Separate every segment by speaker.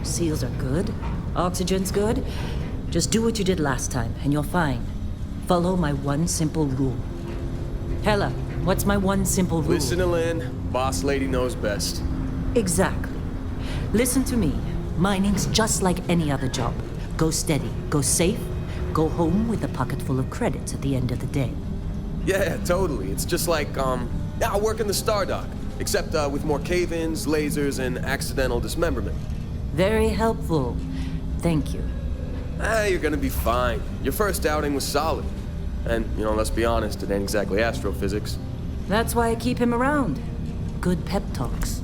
Speaker 1: Seals are good. Oxygen's good. Just do what you did last time, and you're fine. Follow my one simple rule. Hella, what's my one simple rule?
Speaker 2: Listen to Lynn. Boss lady knows best.
Speaker 1: Exactly. Listen to me. Mining's just like any other job. Go steady, go safe, go home with a pocket full of credits at the end of the day.
Speaker 2: Yeah, totally. It's just like, I work in the Star Dock. Except with more cave-ins, lasers, and accidental dismemberment.
Speaker 1: Very helpful. Thank you.
Speaker 2: You're gonna be fine. Your first outing was solid. And, let's be honest, it ain't exactly astrophysics.
Speaker 1: That's why I keep him around. Good pep talks.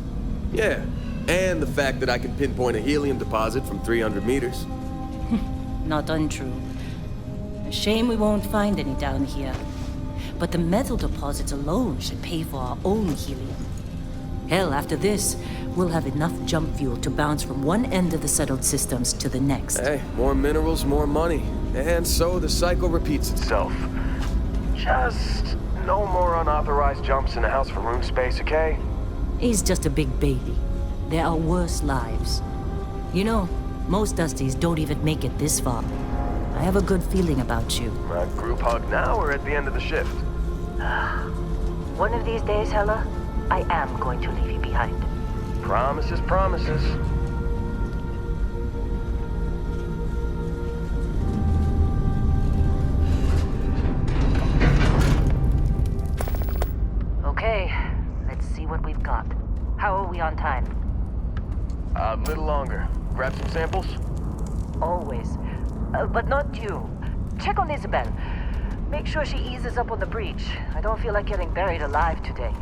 Speaker 2: Yeah, and the fact that I can pinpoint a helium deposit from 300 meters.
Speaker 1: Not untrue. A shame we won't find any down here. But the metal deposits alone should pay for our own helium. Hell, after this, we'll have enough jump fuel to bounce from one end of the settled systems to the next.
Speaker 2: Hey, more minerals, more money. And so the cycle repeats itself. Just no more unauthorized jumps in the house for room space, okay?
Speaker 1: He's just a big baby. There are worse lives. Most Dusties don't even make it this far. I have a good feeling about you.
Speaker 2: Group hug now or at the end of the shift?
Speaker 1: One of these days, Hella, I am going to leave you behind.
Speaker 2: Promises, promises.
Speaker 1: Okay, let's see what we've got. How are we on time?
Speaker 2: A little longer. Grab some samples?
Speaker 1: Always. But not you. Check on Isabel. Make sure she eases up on the breach. I don't feel like getting buried alive today.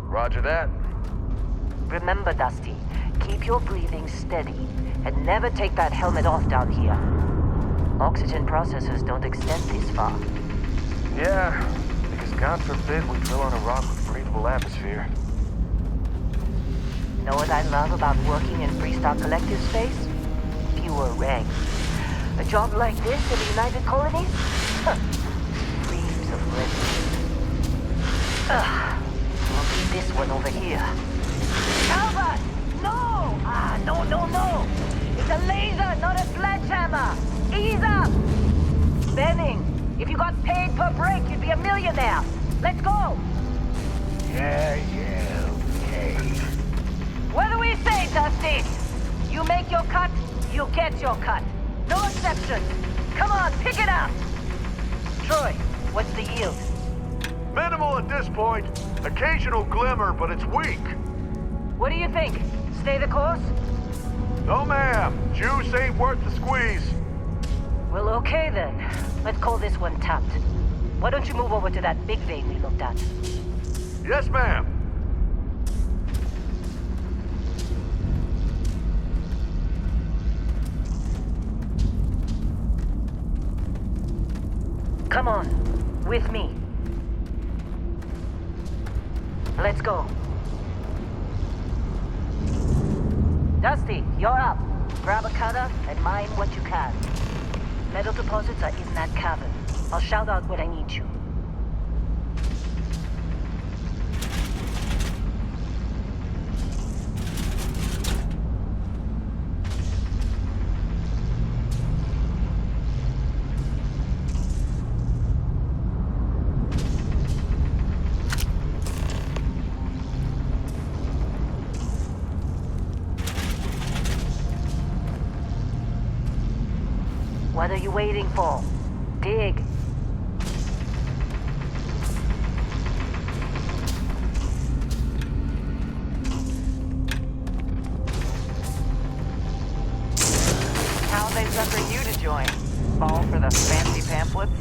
Speaker 2: Roger that.
Speaker 1: Remember, Dusty, keep your breathing steady and never take that helmet off down here. Oxygen processors don't extend this far.
Speaker 2: Yeah, because God forbid we drill on a rock with breathable atmosphere.
Speaker 1: Know what I love about working in Freestock Collective space? Fewer regs. A job like this in the United Colonies? Huh. Dreams of legend. Look at this one over here. Calvert! No! No! It's a laser, not a sledgehammer! Ease up! Benning, if you got paid per break, you'd be a millionaire. Let's go!
Speaker 3: Yeah, okay.
Speaker 1: What do we say, Dusty? You make your cut, you get your cut. No exceptions. Come on, pick it up! Troy, what's the yield?
Speaker 3: Minimal at this point. Occasional glimmer, but it's weak.
Speaker 1: What do you think? Stay the course?
Speaker 3: No, ma'am. Juice ain't worth the squeeze.
Speaker 1: Well, okay then. Let's call this one tapped. Why don't you move over to that big vein we looked at?
Speaker 3: Yes, ma'am.
Speaker 1: Come on, with me. Let's go. Dusty, you're up. Grab a cutter and mine what you can. Metal deposits are in that cavern. I'll shout out when I need you. What are you waiting for? Dig.
Speaker 4: How are they suckering you to join? Fall for the fancy pamphlets?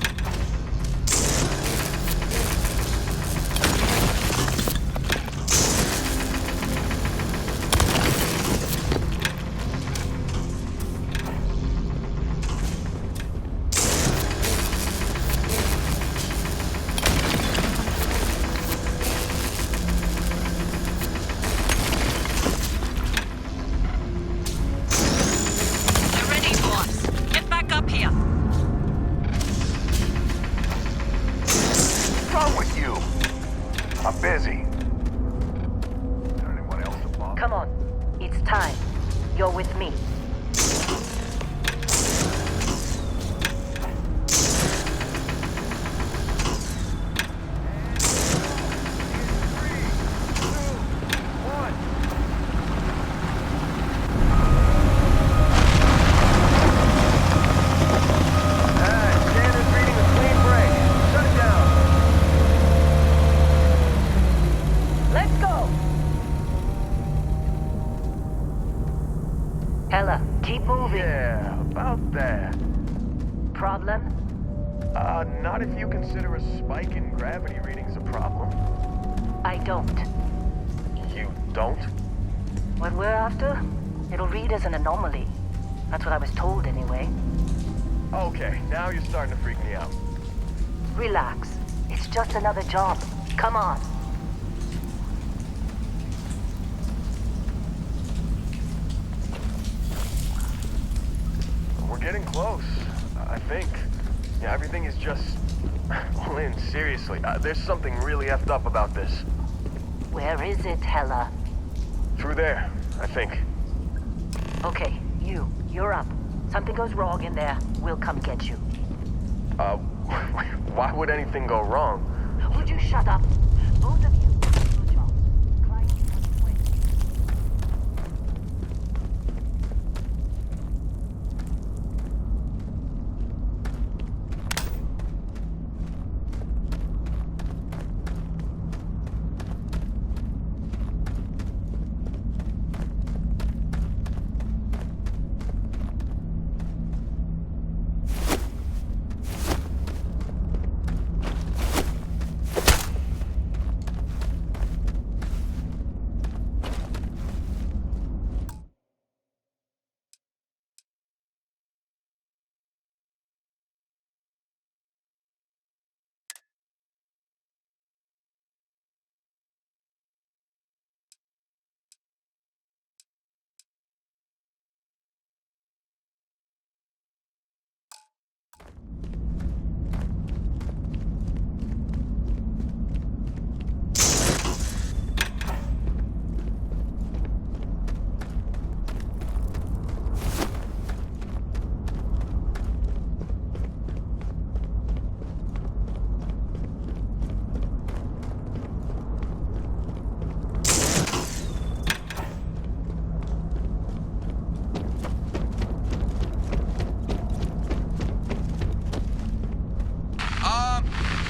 Speaker 4: Keep moving.
Speaker 2: Yeah, about that.
Speaker 4: Problem?
Speaker 2: Not if you consider a spike in gravity readings a problem.
Speaker 4: I don't.
Speaker 2: You don't?
Speaker 4: What we're after? It'll read as an anomaly. That's what I was told anyway.
Speaker 2: Okay, now you're starting to freak me out.
Speaker 4: Relax. It's just another job. Come on.
Speaker 2: We're getting close, I think. Yeah, everything is just... Lynn, seriously, there's something really effed up about this.
Speaker 4: Where is it, Hella?
Speaker 2: Through there, I think.
Speaker 4: Okay, you're up. Something goes wrong in there, we'll come get you.
Speaker 2: Why would anything go wrong?
Speaker 4: Would you shut up? Both of you, do your job. Climb this way.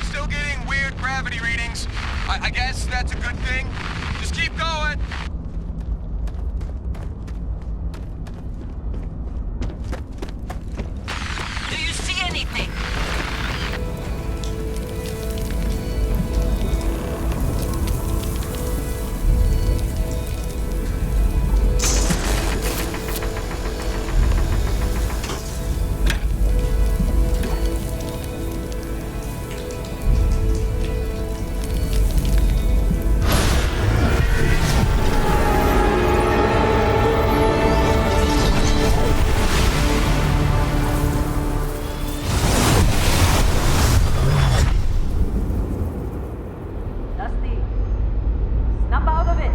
Speaker 2: Still getting weird gravity readings. I guess that's a good thing. Just keep going.
Speaker 1: Do you see anything?
Speaker 4: Dusty, snap out of it.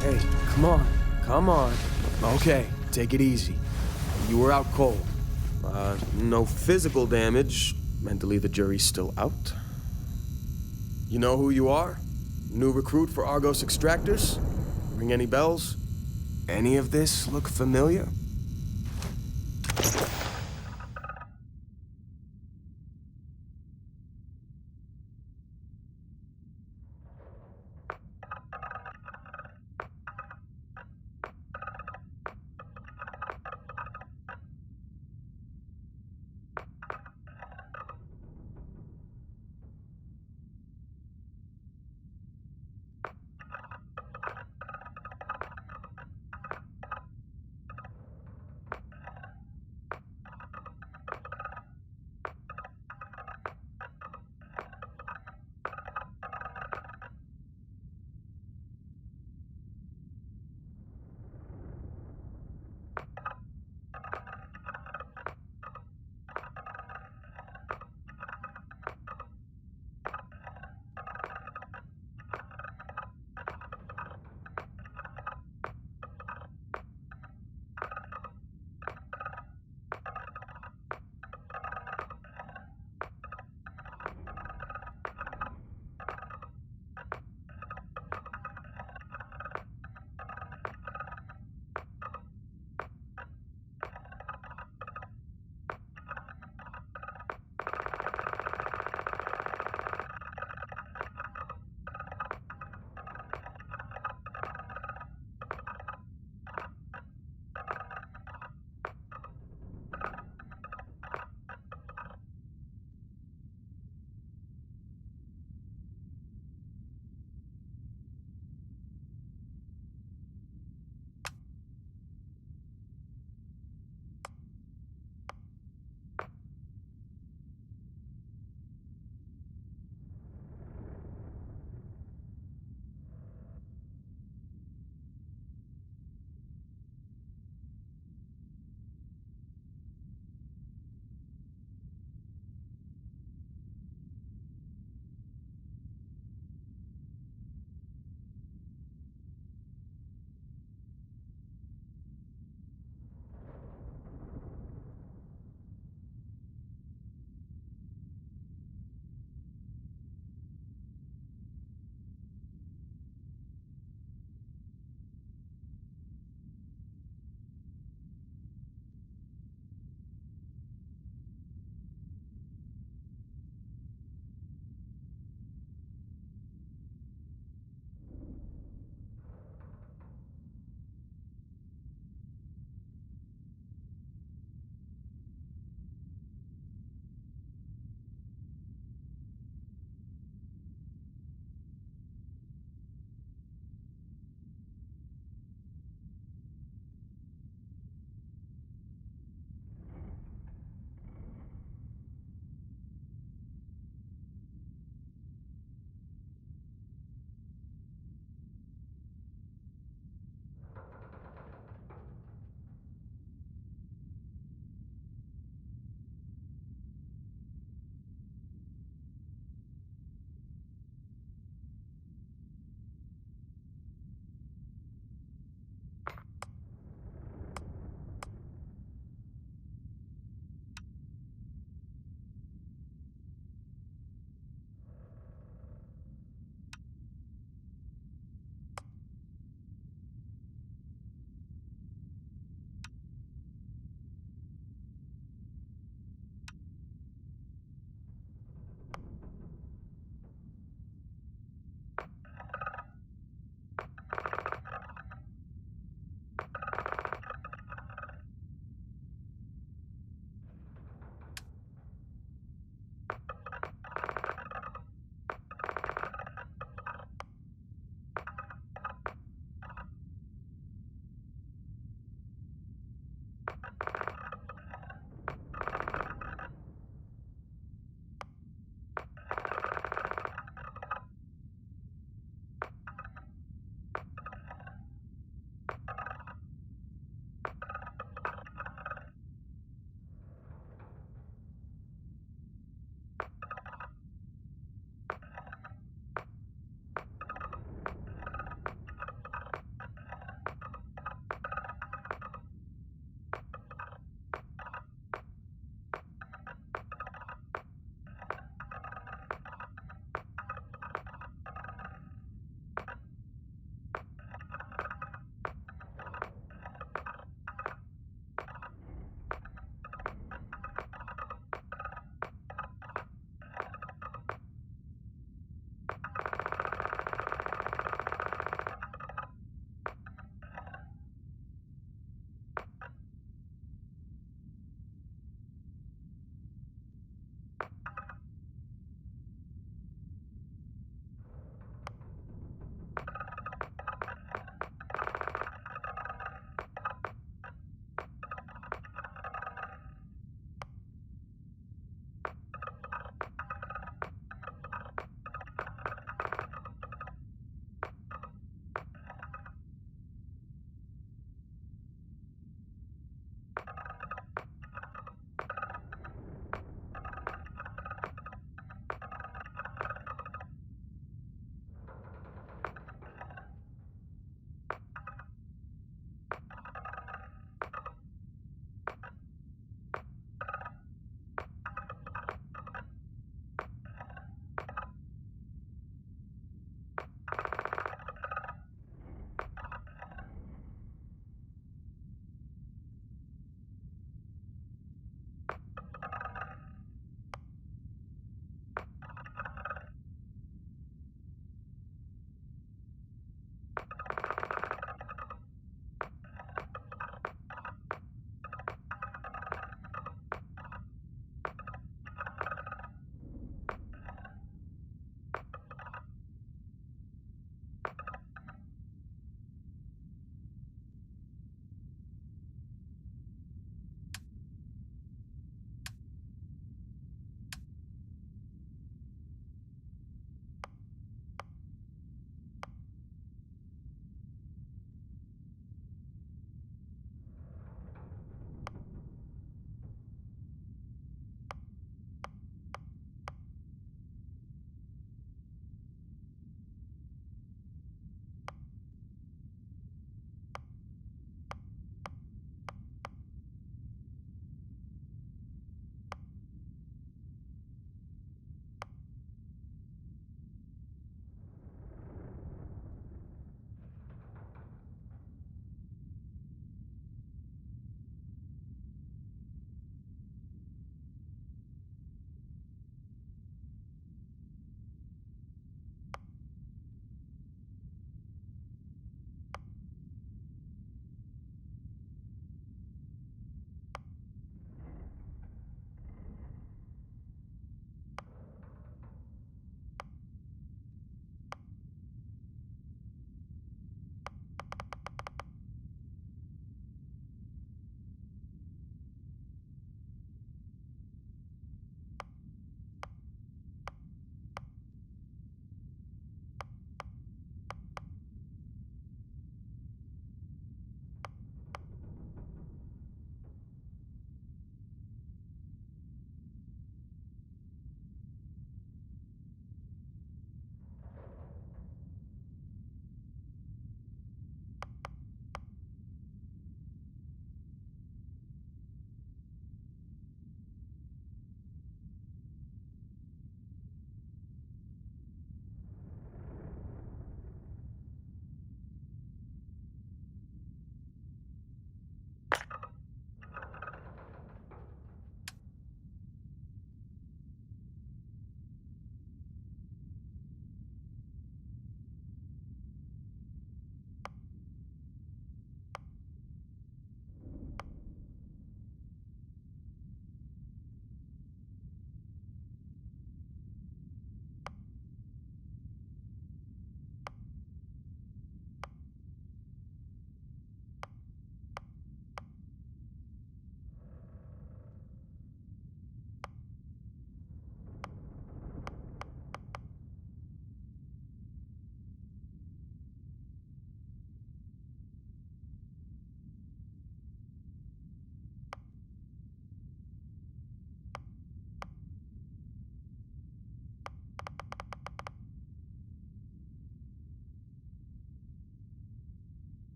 Speaker 2: Hey, come on. Come on. Okay, take it easy. You were out cold. No physical damage. Mentally, the jury's still out. You know who you are? New recruit for Argos Extractors? Ring any bells? Any of this look familiar?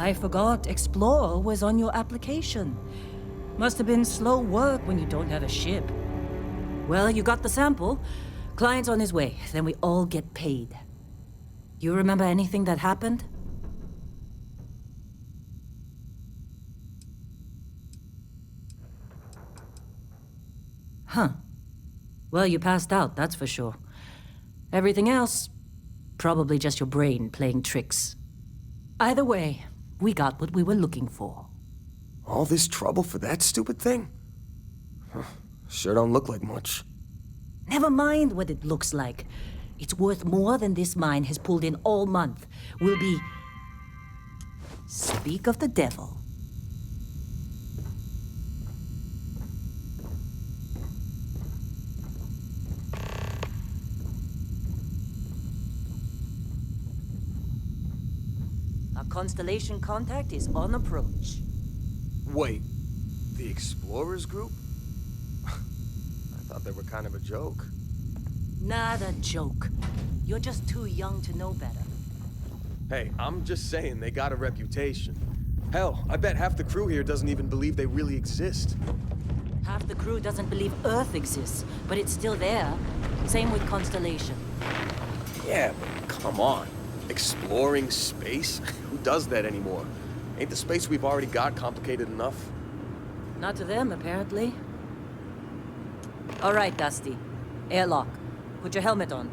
Speaker 1: I forgot Explorer was on your application. Must have been slow work when you don't have a ship. Well, you got the sample. Client's on his way, then we all get paid. You remember anything that happened? Huh. Well, you passed out, that's for sure. Everything else, probably just your brain playing tricks. Either way, we got what we were looking for.
Speaker 2: All this trouble for that stupid thing? Huh. Sure don't look like much.
Speaker 1: Never mind what it looks like. It's worth more than this mine has pulled in all month. We'll be... Speak of the devil. Our constellation contact is on approach.
Speaker 2: Wait, the Explorers group? I thought they were kind of a joke.
Speaker 1: Not a joke. You're just too young to know better.
Speaker 2: Hey, I'm just saying they got a reputation. Hell, I bet half the crew here doesn't even believe they really exist.
Speaker 1: Half the crew doesn't believe Earth exists, but it's still there. Same with Constellation.
Speaker 2: Yeah, but come on. Exploring space? Who does that anymore? Ain't the space we've already got complicated enough?
Speaker 1: Not to them, apparently. All right, Dusty. Airlock. Put your helmet on.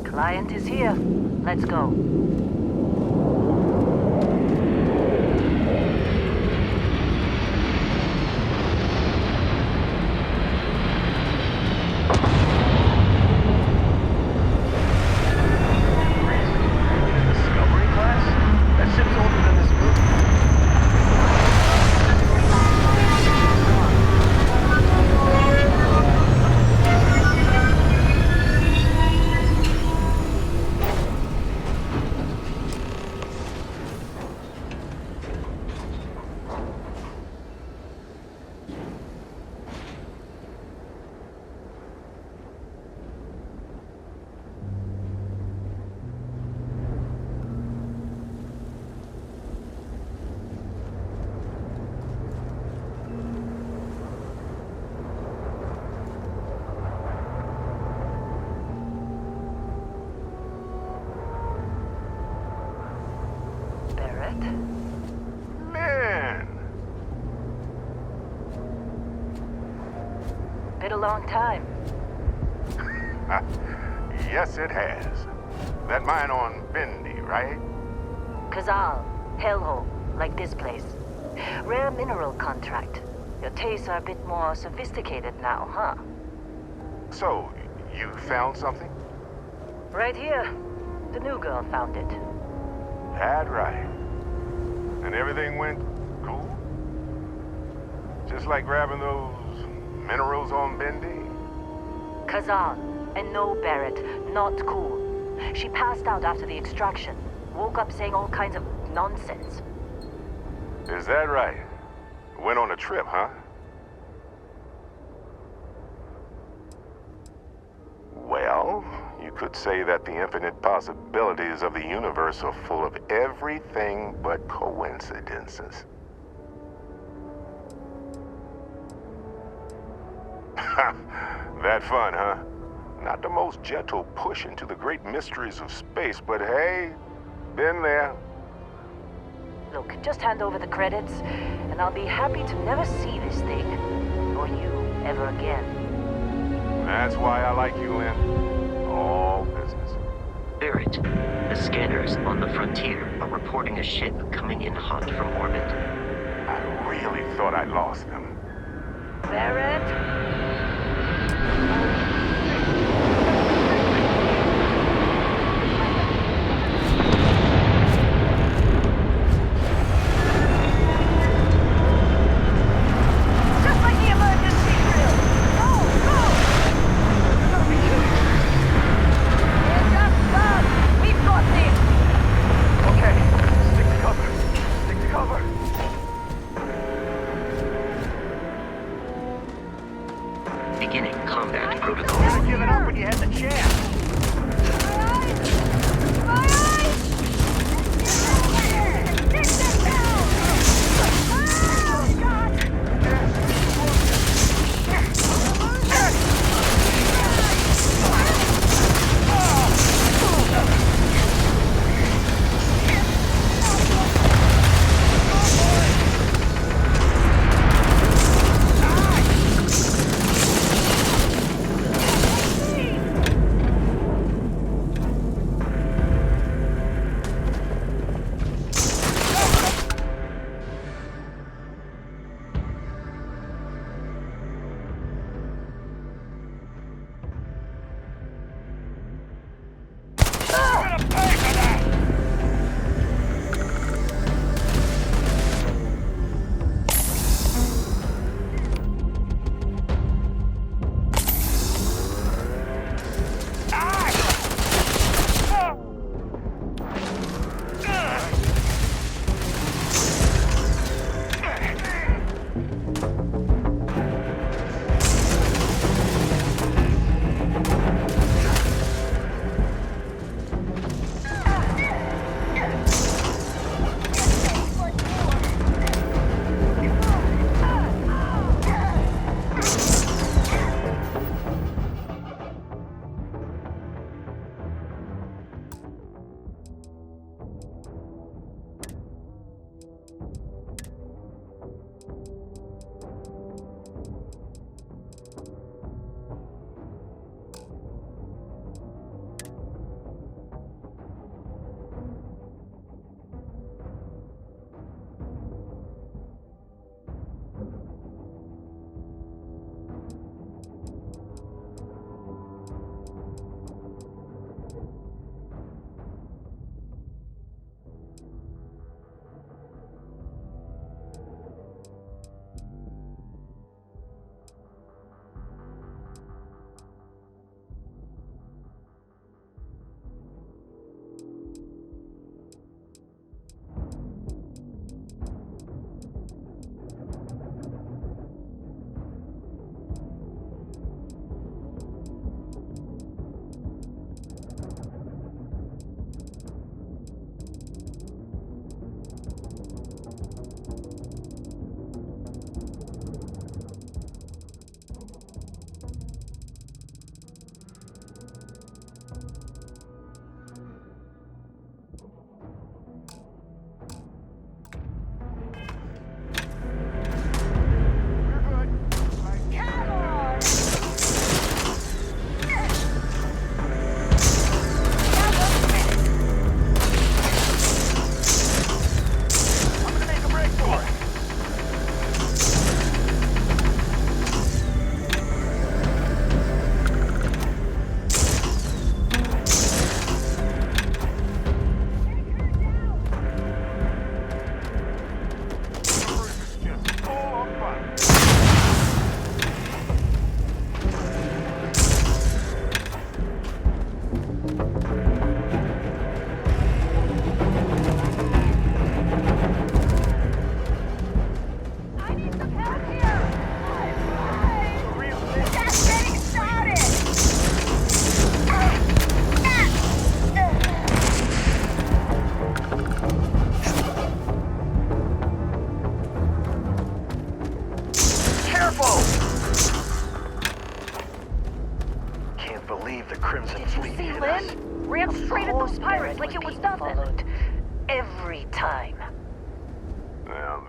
Speaker 4: Client is here. Let's go.
Speaker 3: Discovery class? That ship's older than this movie.
Speaker 4: Barrett?
Speaker 3: Man!
Speaker 4: Been a long time.
Speaker 3: Yes, it has. That mine on Bendy, right?
Speaker 4: Kazal, hellhole, like this place. Rare mineral contract. Your tastes are a bit more sophisticated now, huh?
Speaker 3: So, you found something?
Speaker 4: Right here. The new girl found it.
Speaker 3: That right. And everything went cool? Just like grabbing those minerals on Bendy?
Speaker 4: Kazal, and no Barrett, not cool. She passed out after the extraction. Woke up saying all kinds of nonsense.
Speaker 3: Is that right? Went on a trip, huh? Well, you could say that the infinite possibilities of the universe are full of everything but coincidences. That fun, huh? Not the most gentle push into the great mysteries of space, but hey, been there.
Speaker 4: Look, just hand over the credits, and I'll be happy to never see this thing, or you, ever again.
Speaker 3: That's why I like you, Lynn. All business.
Speaker 5: Barrett, the scanners on the frontier are reporting a ship coming in hot from orbit.
Speaker 3: I really thought I lost them.
Speaker 4: Barrett? Just like the emergency drill! Go! Go! It's just done! We've got this!
Speaker 6: Okay, stick to cover. Stick to cover.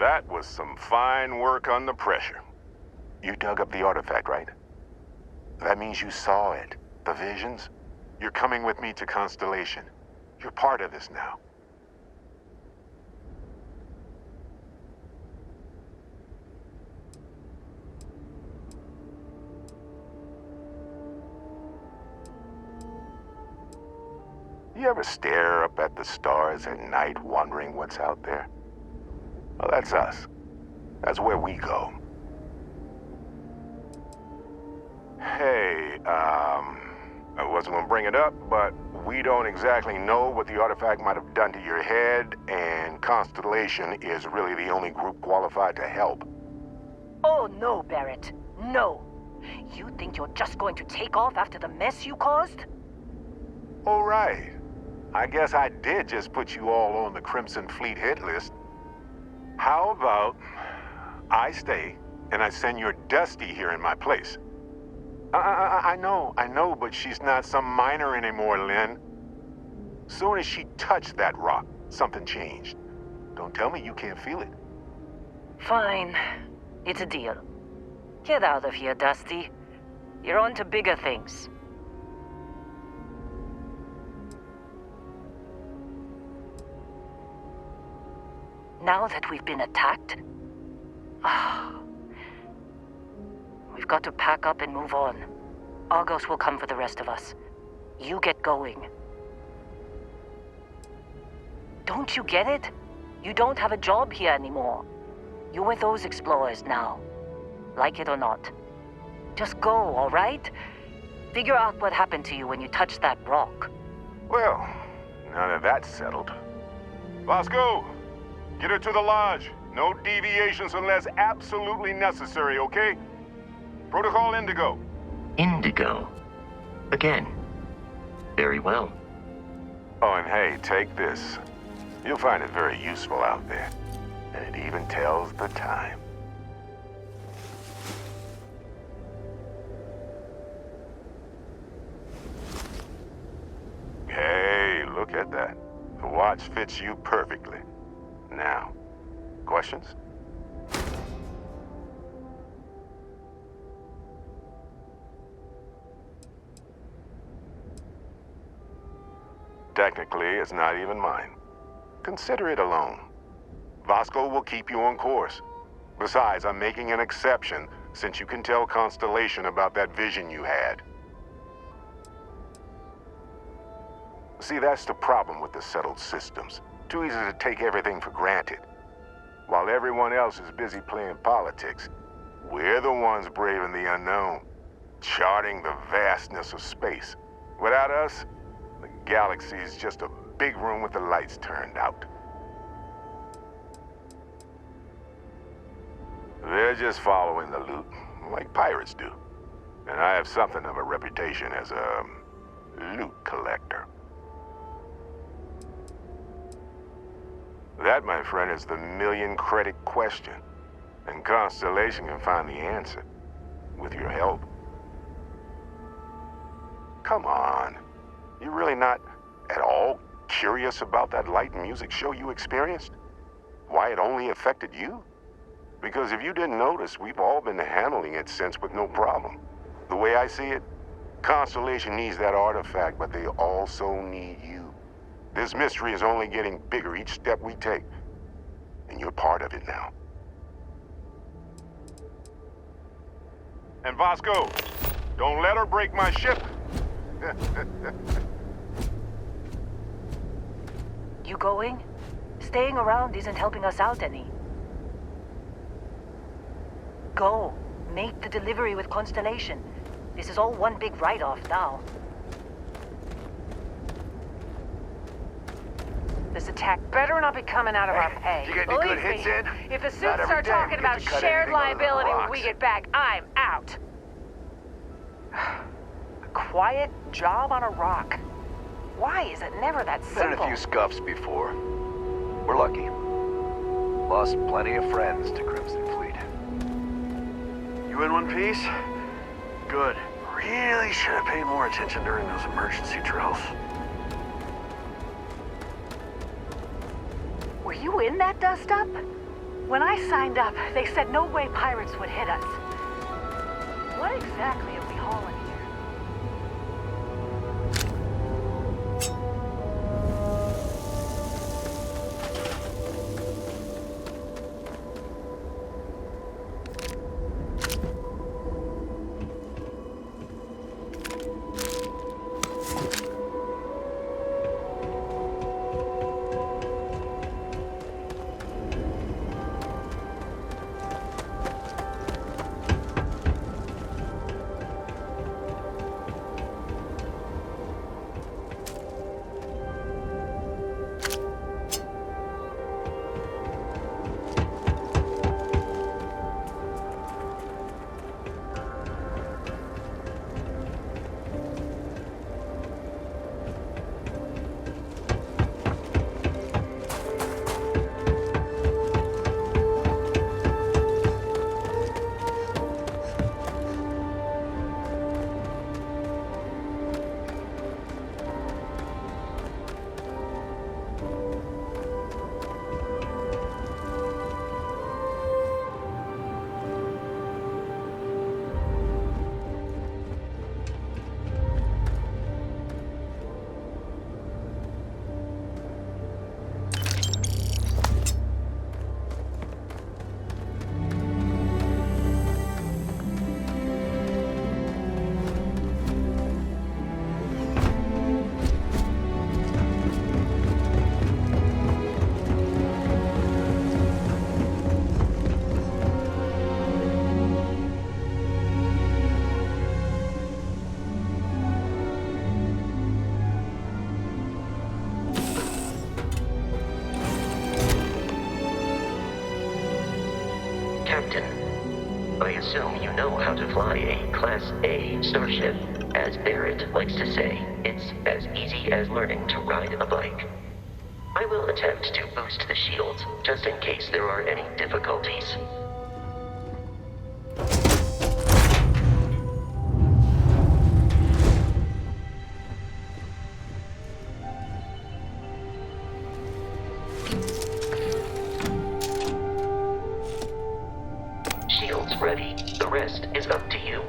Speaker 3: That was some fine work under pressure. You dug up the artifact, right? That means you saw it. The visions? You're coming with me to Constellation. You're part of this now. You ever stare up at the stars at night wondering what's out there? Well, that's us. That's where we go. Hey, I wasn't gonna bring it up, but we don't exactly know what the artifact might have done to your head, and Constellation is really the only group qualified to help.
Speaker 4: Oh, no, Barrett. No. You think you're just going to take off after the mess you caused?
Speaker 3: All right. I guess I did just put you all on the Crimson Fleet hit list. How about I stay and I send your Dusty here in my place? I know, but she's not some minor anymore, Lynn. Soon as she touched that rock, something changed. Don't tell me you can't feel it.
Speaker 4: Fine. It's a deal. Get out of here, Dusty. You're on to bigger things. Now that we've been attacked, we've got to pack up and move on. Argos will come for the rest of us. You get going. Don't you get it? You don't have a job here anymore. You're with those explorers now. Like it or not. Just go, all right? Figure out what happened to you when you touched that rock.
Speaker 3: Well, now that that's settled. Vasco, get her to the lodge. No deviations unless absolutely necessary, okay? Protocol Indigo.
Speaker 5: Indigo. Again. Very well.
Speaker 3: Oh, and hey, take this. You'll find it very useful out there. And it even tells the time. Hey, look at that. The watch fits you perfectly. Now, questions? Technically, it's not even mine. Consider it a loan. Vasco will keep you on course. Besides, I'm making an exception since you can tell Constellation about that vision you had. See, that's the problem with the settled systems. Too easy to take everything for granted. While everyone else is busy playing politics, we're the ones braving the unknown, charting the vastness of space. Without us, the galaxy is just a big room with the lights turned out. They're just following the loot, like pirates do. And I have something of a reputation as a loot collector. That, my friend, is the million-credit question. And Constellation can find the answer, with your help. Come on. You're really not at all curious about that light and music show you experienced? Why it only affected you? Because if you didn't notice, we've all been handling it since with no problem. The way I see it, Constellation needs that artifact, but they also need you. This mystery is only getting bigger each step we take. And you're part of it now. And Vasco, don't let her break my ship.
Speaker 4: You going? Staying around isn't helping us out any. Go. Make the delivery with Constellation. This is all one big write-off now.
Speaker 7: This attack better not be coming out of our pay.
Speaker 6: You get any good
Speaker 7: Believe
Speaker 6: hits
Speaker 7: me,
Speaker 6: in?
Speaker 7: if the suits
Speaker 6: Not every
Speaker 7: start
Speaker 6: day we
Speaker 7: talking
Speaker 6: get
Speaker 7: about
Speaker 6: to cut
Speaker 7: shared
Speaker 6: anything other than
Speaker 7: liability when we
Speaker 6: rocks.
Speaker 7: get back, I'm out. A quiet job on a rock. Why is it never that
Speaker 6: Been in
Speaker 7: simple?
Speaker 6: a few scuffs before. We're lucky. Lost plenty of friends to Crimson Fleet.
Speaker 8: You in one piece? Good. Really should have paid more attention during those emergency drills.
Speaker 4: Were you in that dust-up?
Speaker 7: When I signed up, they said no way pirates would hit us. What exactly are we hauling here?
Speaker 5: Captain, I assume you know how to fly a Class A starship. As Barrett likes to say, it's as easy as learning to ride a bike. I will attempt to boost the shields, just in case there are any difficulties. Shields ready. The rest is up to you.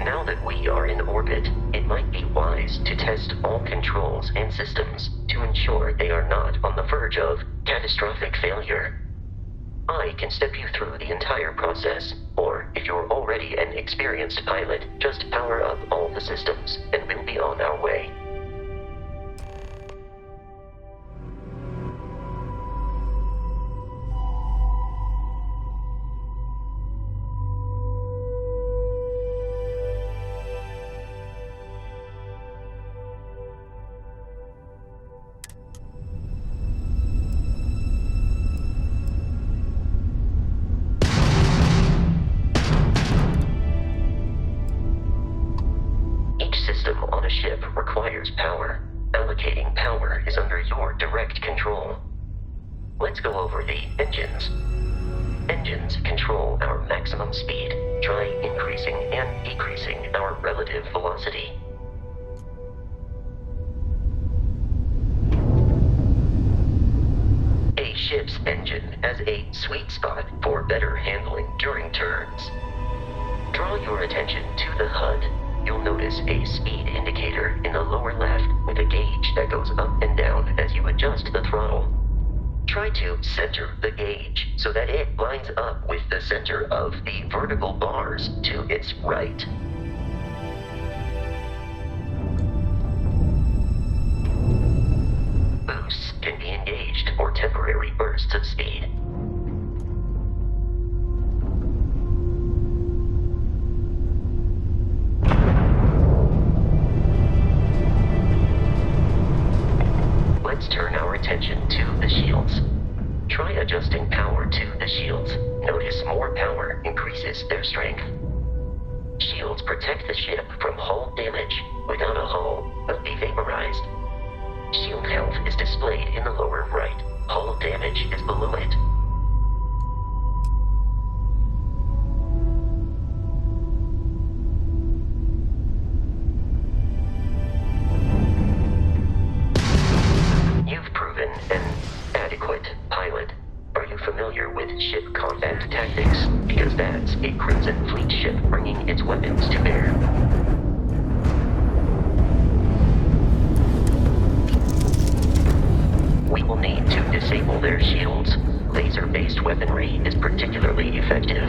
Speaker 5: Now that we are in orbit, it might be wise to test all controls and systems to ensure they are not on the verge of catastrophic failure. I can step you through the entire process, or if you're already an experienced pilot, just power up all the systems and we'll be on our way. System on a ship requires power. Allocating power is under your direct control. Let's go over the engines. Engines control our maximum speed. Try increasing and decreasing our relative velocity. A ship's engine has a sweet spot for better handling during turns. Draw your attention to the HUD. You'll notice a speed indicator in the lower left with a gauge that goes up and down as you adjust the throttle. Try to center the gauge so that it lines up with the center of the vertical bars to its right. bursts of speed. Let's turn our attention to the shields. Try adjusting power to the shields. Notice more power increases their strength. Shields protect the ship from hull damage. Without a hull, but be vaporized. Shield health is displayed in the lower right. Hull damage is below it. You've proven an adequate pilot. Are you familiar with ship combat tactics? Because that's a Crimson Fleet ship bringing its weapons to bear. We will need to disable their shields. Laser-based weaponry is particularly effective.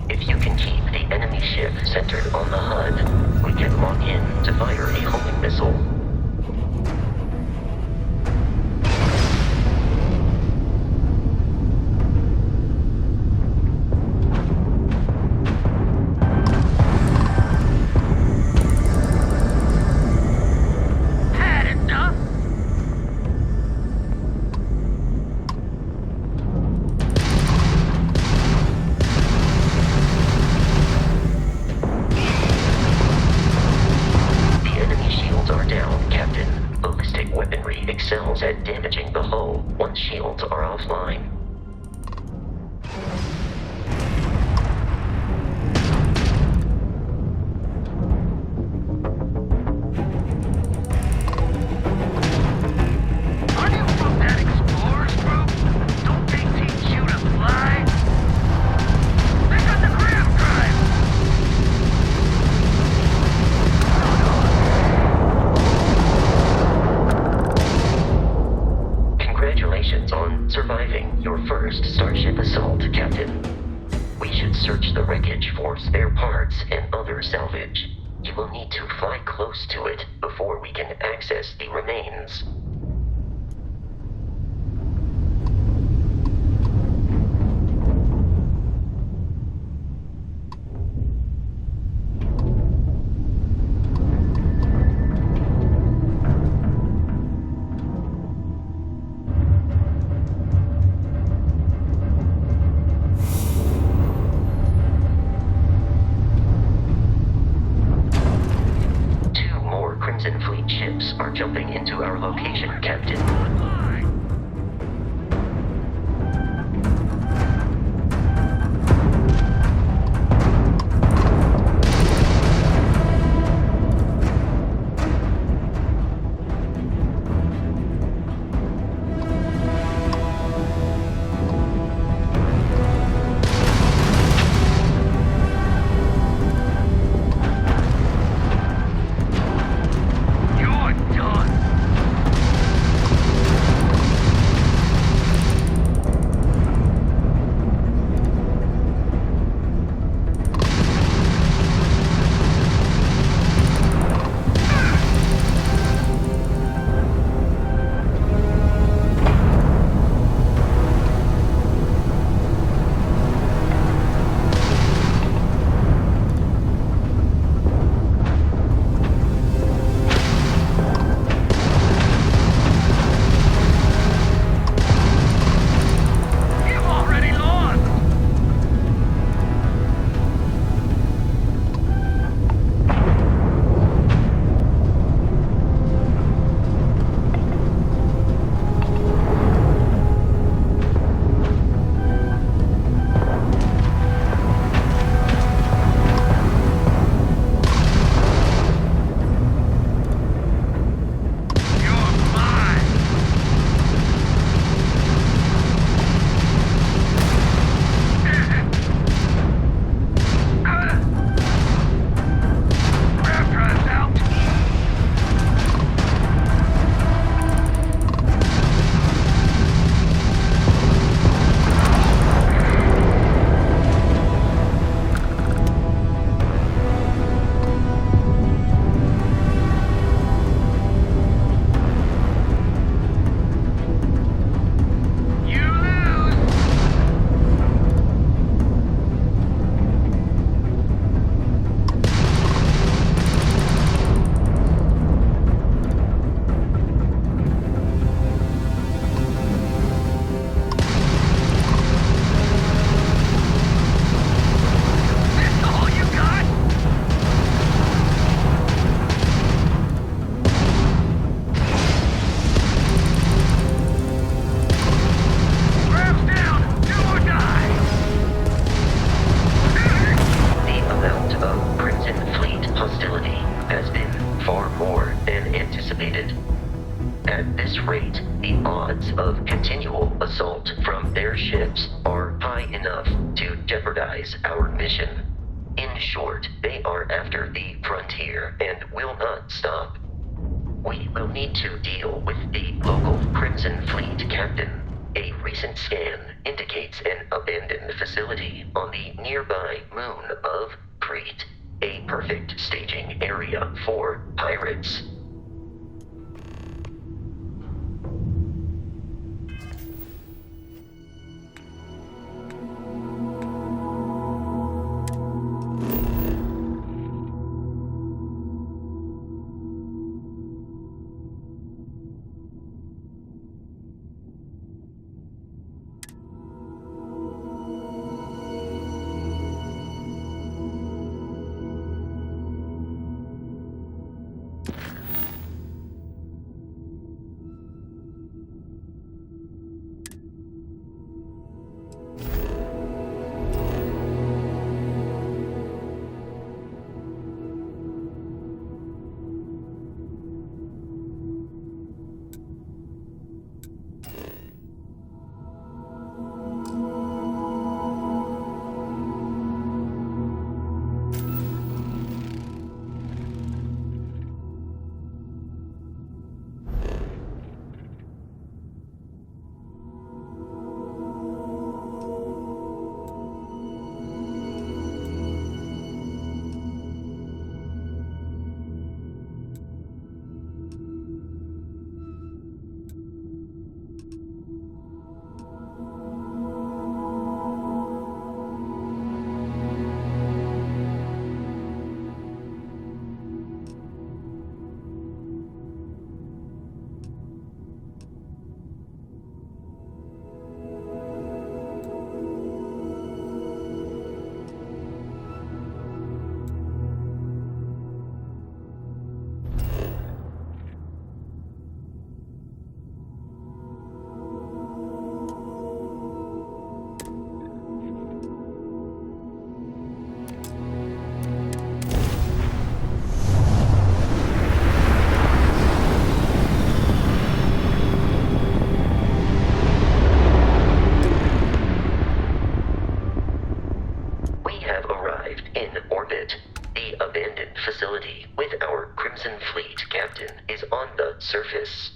Speaker 5: If you can keep the enemy ship centered on the HUD, we can lock in to fire a homing missile. Excels at damaging the hull once shields are offline.
Speaker 8: Are you from that Explorers group? Don't they teach you to fly? They got the ground drive!
Speaker 5: Congratulations on surviving your first Starship assault, Captain. We should search the wreckage for spare parts and other salvage. You will need to fly close to it before we can access the remains. Crimson Fleet ships are jumping into our location enough to jeopardize our mission. In short, they are after the frontier and will not stop. We will need to deal with the local Crimson Fleet captain. A recent scan indicates an abandoned facility on the nearby moon of Crete, a perfect staging area for pirates. Facility with our Crimson Fleet captain is on the surface.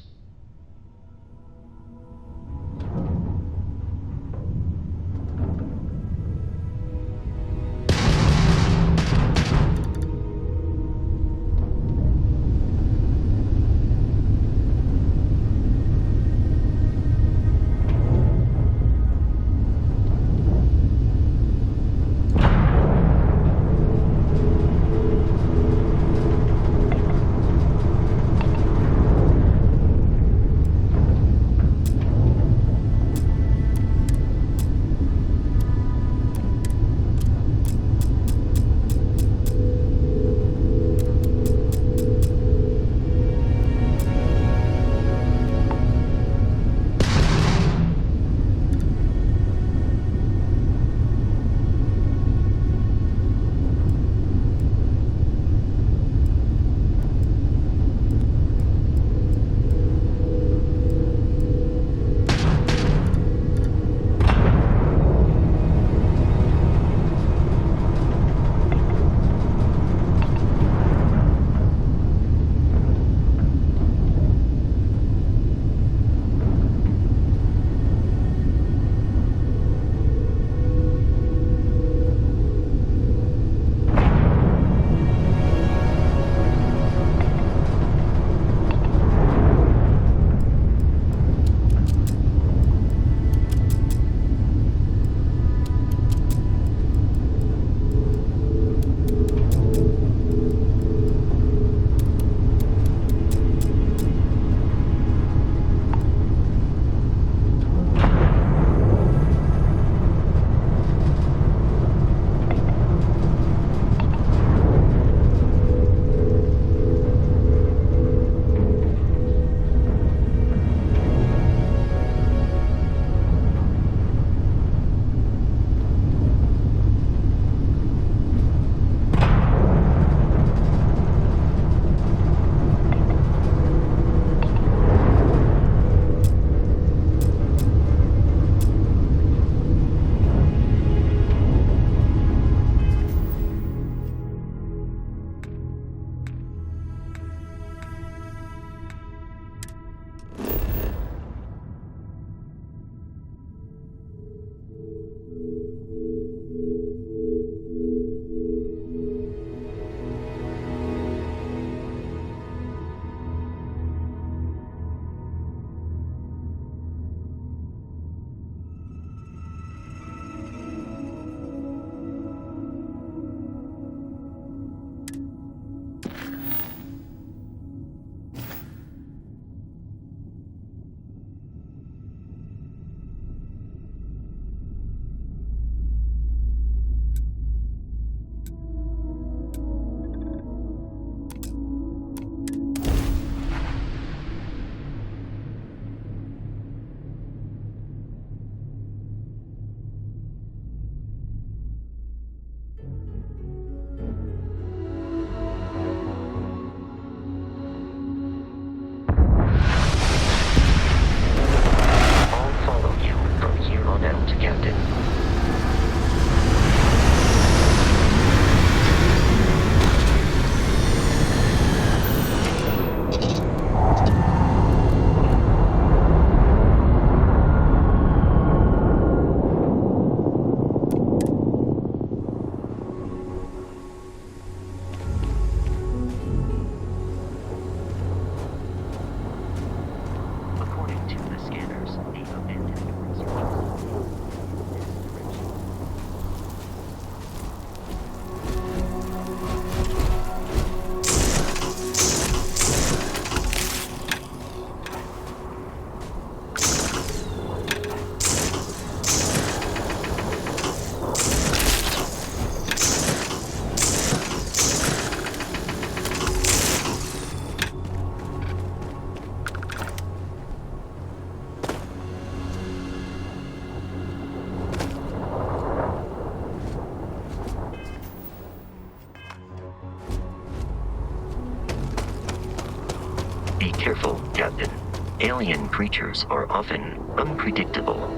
Speaker 5: careful, Captain. Alien creatures are often unpredictable.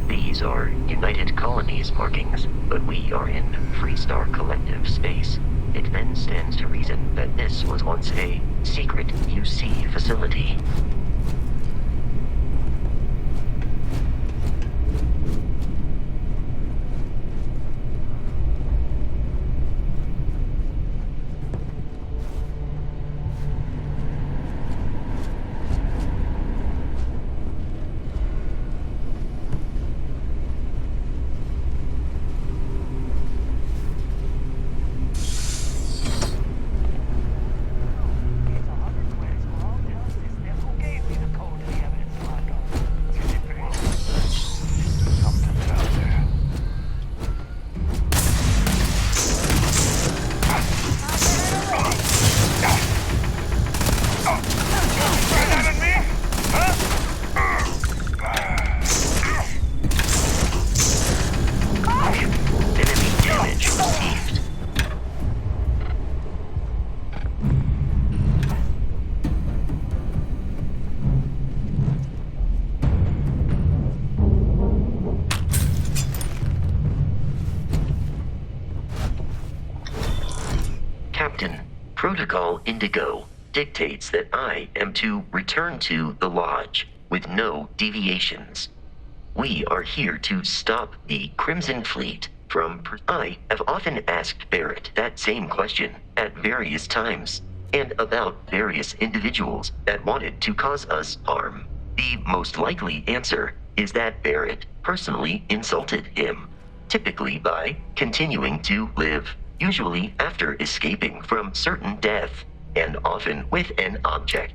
Speaker 5: These are United Colonies markings, but we are in Freestar Collective space. It then stands to reason that this was once a secret UC facility. Captain, Protocol Indigo dictates that I am to return to the Lodge with no deviations. We are here to stop the Crimson Fleet from... I have often asked Barrett that same question at various times, and about various individuals that wanted to cause us harm. The most likely answer is that Barrett personally insulted him, typically by continuing to live, usually after escaping from certain death, and often with an object